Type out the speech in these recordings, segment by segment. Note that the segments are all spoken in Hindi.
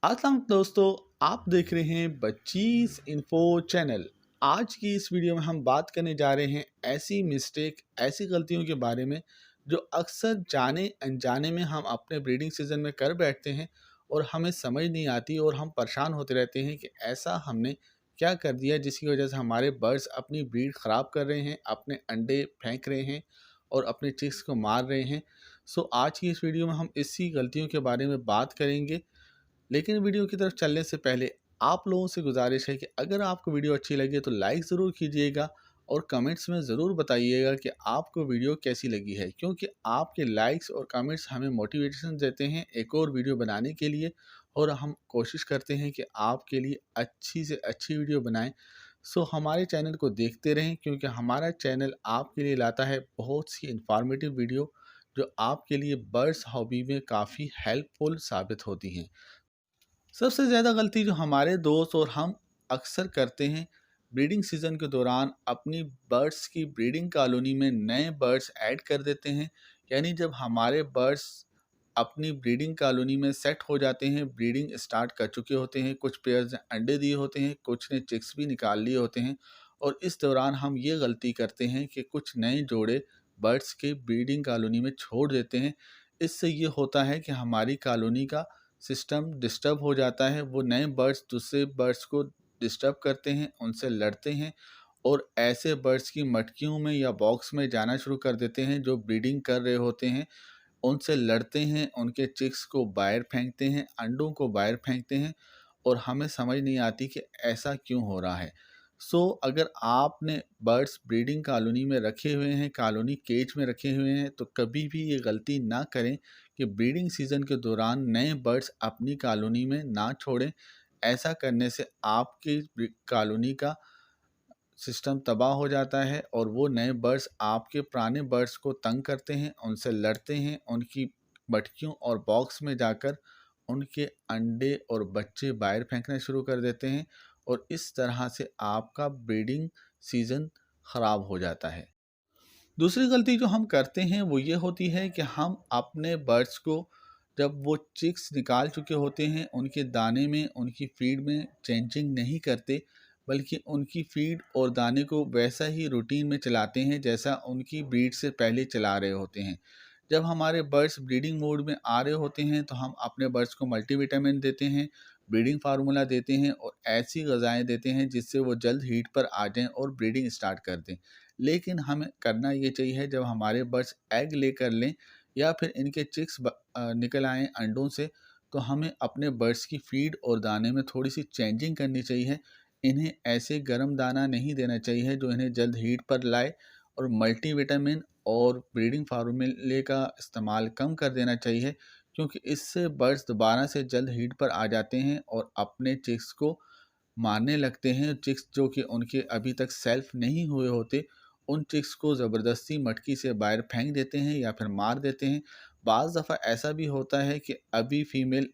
अस्सलाम दोस्तों, आप देख रहे हैं बच्चीस इन्फो चैनल। आज की इस वीडियो में हम बात करने जा रहे हैं ऐसी मिस्टेक, ऐसी गलतियों के बारे में जो अक्सर जाने अनजाने में हम अपने ब्रीडिंग सीजन में कर बैठते हैं और हमें समझ नहीं आती और हम परेशान होते रहते हैं कि ऐसा हमने क्या कर दिया जिसकी वजह से हमारे बर्ड्स अपनी ब्रीड ख़राब कर रहे हैं, अपने अंडे फेंक रहे हैं और अपने चिक्स को मार रहे हैं। सो आज की इस वीडियो में हम इसी गलतियों के बारे में बात करेंगे। लेकिन वीडियो की तरफ चलने से पहले आप लोगों से गुजारिश है कि अगर आपको वीडियो अच्छी लगे तो लाइक ज़रूर कीजिएगा और कमेंट्स में ज़रूर बताइएगा कि आपको वीडियो कैसी लगी है, क्योंकि आपके लाइक्स और कमेंट्स हमें मोटिवेशन देते हैं एक और वीडियो बनाने के लिए। और हम कोशिश करते हैं कि आपके लिए अच्छी से अच्छी वीडियो बनाएं। सो हमारे चैनल को देखते रहें, क्योंकि हमारा चैनल आपके लिए लाता है बहुत सी इंफॉर्मेटिव वीडियो जो आपके लिए बर्ड्स हॉबी में काफ़ी हेल्पफुल साबित होती हैं। सबसे ज़्यादा गलती जो हमारे दोस्त और हम अक्सर करते हैं, ब्रीडिंग सीज़न के दौरान अपनी बर्ड्स की ब्रीडिंग कॉलोनी में नए बर्ड्स ऐड कर देते हैं। यानी जब हमारे बर्ड्स अपनी ब्रीडिंग कॉलोनी में सेट हो जाते हैं, ब्रीडिंग स्टार्ट कर चुके होते हैं, कुछ पेयर्स ने अंडे दिए होते हैं, कुछ ने चिक्स भी निकाल लिए होते हैं, और इस दौरान हम ये गलती करते हैं कि कुछ नए जोड़े बर्ड्स के ब्रीडिंग कॉलोनी में छोड़ देते हैं। इससे ये होता है कि हमारी कॉलोनी का सिस्टम डिस्टर्ब हो जाता है। वो नए बर्ड्स दूसरे बर्ड्स को डिस्टर्ब करते हैं, उनसे लड़ते हैं और ऐसे बर्ड्स की मटकियों में या बॉक्स में जाना शुरू कर देते हैं जो ब्रीडिंग कर रहे होते हैं। उनसे लड़ते हैं, उनके चिक्स को बाहर फेंकते हैं, अंडों को बाहर फेंकते हैं और हमें समझ नहीं आती कि ऐसा क्यों हो रहा है। अगर आपने बर्ड्स ब्रीडिंग कॉलोनी में रखे हुए हैं, कॉलोनी केज में रखे हुए हैं, तो कभी भी ये गलती ना करें कि ब्रीडिंग सीज़न के दौरान नए बर्ड्स अपनी कॉलोनी में ना छोड़ें। ऐसा करने से आपकी कॉलोनी का सिस्टम तबाह हो जाता है और वो नए बर्ड्स आपके पुराने बर्ड्स को तंग करते हैं, उनसे लड़ते हैं, उनकी मटकियों और बॉक्स में जाकर उनके अंडे और बच्चे बाहर फेंकना शुरू कर देते हैं और इस तरह से आपका ब्रीडिंग सीज़न ख़राब हो जाता है। दूसरी गलती जो हम करते हैं वो ये होती है कि हम अपने बर्ड्स को जब वो चिक्स निकाल चुके होते हैं उनके दाने में, उनकी फीड में चेंजिंग नहीं करते, बल्कि उनकी फीड और दाने को वैसा ही रूटीन में चलाते हैं जैसा उनकी ब्रीड से पहले चला रहे होते हैं। जब हमारे बर्ड्स ब्रीडिंग मोड में आ रहे होते हैं तो हम अपने बर्ड्स को मल्टीविटामिन देते हैं, ब्रीडिंग फार्मूला देते हैं और ऐसी गज़ाएँ देते हैं जिससे वो जल्द हीट पर आ जाएँ और ब्रीडिंग स्टार्ट कर दें। लेकिन हमें करना ये चाहिए जब हमारे बर्ड्स एग लेकर लें या फिर इनके चिक्स निकल आएँ अंडों से, तो हमें अपने बर्ड्स की फीड और दाने में थोड़ी सी चेंजिंग करनी चाहिए। इन्हें ऐसे गर्म दाना नहीं देना चाहिए जो इन्हें जल्द हीट पर लाए, और मल्टीविटामिन और ब्रीडिंग फार्मूले का इस्तेमाल कम कर देना चाहिए, क्योंकि इससे बर्ड्स दोबारा से जल्द हीट पर आ जाते हैं और अपने चिक्स को मारने लगते हैं। चिक्स जो कि उनके अभी तक सेल्फ नहीं हुए होते, उन चिक्स को ज़बरदस्ती मटकी से बाहर फेंक देते हैं या फिर मार देते हैं। बाज़ दफ़ा ऐसा भी होता है कि अभी फीमेल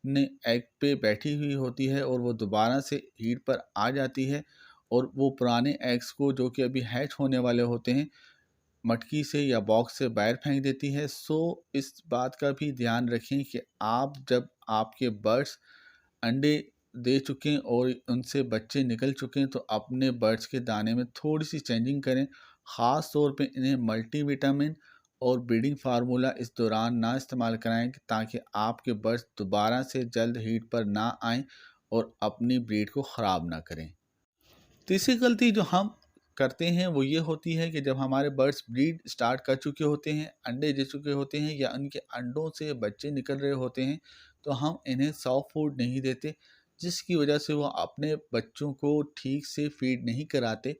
ने एग पे बैठी हुई होती है और वो दोबारा से हीट पर आ जाती है और वो पुराने एग्स को जो कि अभी हैच होने वाले होते हैं मटकी से या बॉक्स से बाहर फेंक देती है। इस बात का भी ध्यान रखें कि आप जब आपके बर्ड्स अंडे दे चुके हैं और उनसे बच्चे निकल चुके हैं तो अपने बर्ड्स के दाने में थोड़ी सी चेंजिंग करें। ख़ास तौर पे इन्हें मल्टीविटामिन और ब्रीडिंग फार्मूला इस दौरान ना इस्तेमाल कराएं, ताकि आपके बर्ड्स दोबारा से जल्द हीट पर ना आएँ और अपनी ब्रीड को ख़राब ना करें। तीसरी गलती जो हम करते हैं वो ये होती है कि जब हमारे बर्ड्स ब्रीड स्टार्ट कर चुके होते हैं, अंडे दे चुके होते हैं या उनके अंडों से बच्चे निकल रहे होते हैं, तो हम इन्हें सॉफ्ट फूड नहीं देते, जिसकी वजह से वो अपने बच्चों को ठीक से फीड नहीं कराते।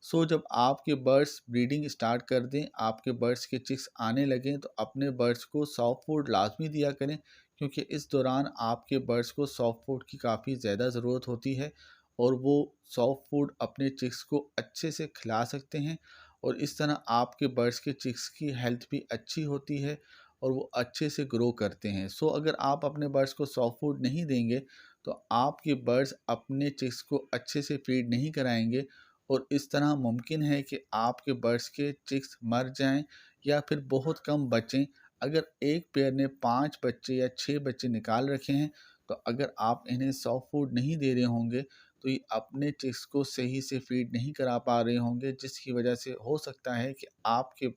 जब आपके बर्ड्स ब्रीडिंग स्टार्ट कर दें, आपके बर्ड्स के चिक्स आने लगें, तो अपने बर्ड्स को सॉफ्ट फूड लाजमी दिया करें, क्योंकि इस दौरान आपके बर्ड्स को सॉफ्ट फूड की काफ़ी ज़्यादा ज़रूरत होती है और वो सॉफ्ट फूड अपने चिक्स को अच्छे से खिला सकते हैं और इस तरह आपके बर्ड्स के चिक्स की हेल्थ भी अच्छी होती है और वो अच्छे से ग्रो करते हैं। अगर आप अपने बर्ड्स को सॉफ्ट फूड नहीं देंगे तो आपके बर्ड्स अपने चिक्स को अच्छे से फीड नहीं कराएंगे और इस तरह मुमकिन है कि आपके बर्ड्स के चिक्स मर जाएं या फिर बहुत कम बचें। अगर एक पेयर ने 5 बच्चे या 6 बच्चे निकाल रखे हैं तो अगर आप इन्हें सॉफ्ट फूड नहीं दे रहे होंगे तो ये अपने चिक्स को सही से फीड नहीं करा पा रहे होंगे, जिसकी वजह से हो सकता है कि आपके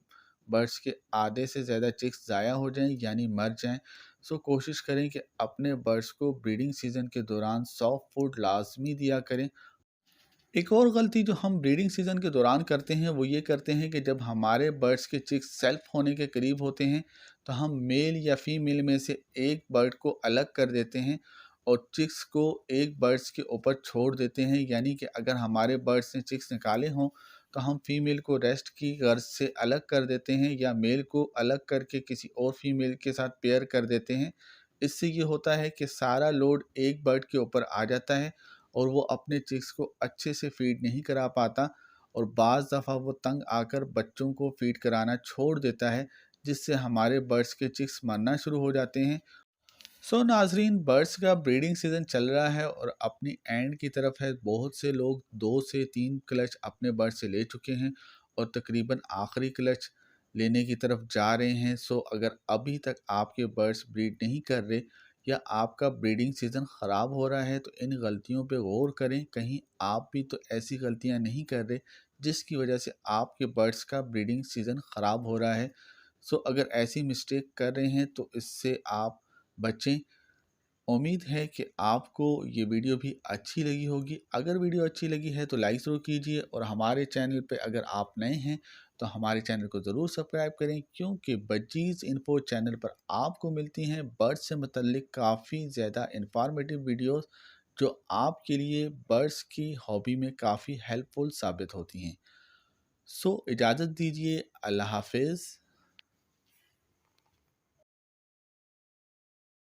बर्ड्स के आधे से ज़्यादा चिक्स ज़ाया हो जाएं, यानी मर जाएं। सो कोशिश करें कि अपने बर्ड्स को ब्रीडिंग सीज़न के दौरान सॉफ्ट फूड लाजमी दिया करें। एक और गलती जो हम ब्रीडिंग सीज़न के दौरान करते हैं वो ये करते हैं कि जब हमारे बर्ड्स के चिक्स सेल्फ होने के करीब होते हैं तो हम मेल या फीमेल में से एक बर्ड को अलग कर देते हैं और चिक्स को एक बर्ड्स के ऊपर छोड़ देते हैं। यानी कि अगर हमारे बर्ड्स ने चिक्स निकाले हों तो हम फीमेल को रेस्ट की गर्ज से अलग कर देते हैं या मेल को अलग करके किसी और फीमेल के साथ पेयर कर देते हैं। इससे ये होता है कि सारा लोड एक बर्ड के ऊपर आ जाता है और वो अपने चिक्स को अच्छे से फीड नहीं करा पाता और बाज़ दफ़ा वो तंग आकर बच्चों को फीड कराना छोड़ देता है, जिससे हमारे बर्ड्स के चिक्स मरना शुरू हो जाते हैं। सो नाजरीन, बर्ड्स का ब्रीडिंग सीज़न चल रहा है और अपनी एंड की तरफ है। बहुत से लोग 2 से 3 क्लच अपने बर्ड से ले चुके हैं और तकरीबन आखिरी क्लच लेने की तरफ जा रहे हैं। सो अगर अभी तक आपके बर्ड्स ब्रीड नहीं कर रहे या आपका ब्रीडिंग सीज़न ख़राब हो रहा है तो इन गलतियों पे गौर करें, कहीं आप भी तो ऐसी गलतियां नहीं कर रहे जिसकी वजह से आपके बर्ड्स का ब्रीडिंग सीज़न ख़राब हो रहा है। सो अगर ऐसी मिस्टेक कर रहे हैं तो इससे आप बचें। उम्मीद है कि आपको ये वीडियो भी अच्छी लगी होगी। अगर वीडियो अच्छी लगी है तो लाइक ज़रूर कीजिए और हमारे चैनल पे अगर आप नए हैं तो हमारे चैनल को ज़रूर सब्सक्राइब करें, क्योंकि बजीज़ इन्फो चैनल पर आपको मिलती हैं बर्ड्स से मुतल्लिक काफ़ी ज़्यादा इंफॉर्मेटिव वीडियोस जो आपके लिए बर्ड्स की हॉबी में काफ़ी हेल्पफुल साबित होती हैं। सो इजाज़त दीजिए। अल्लाह हाफिज़।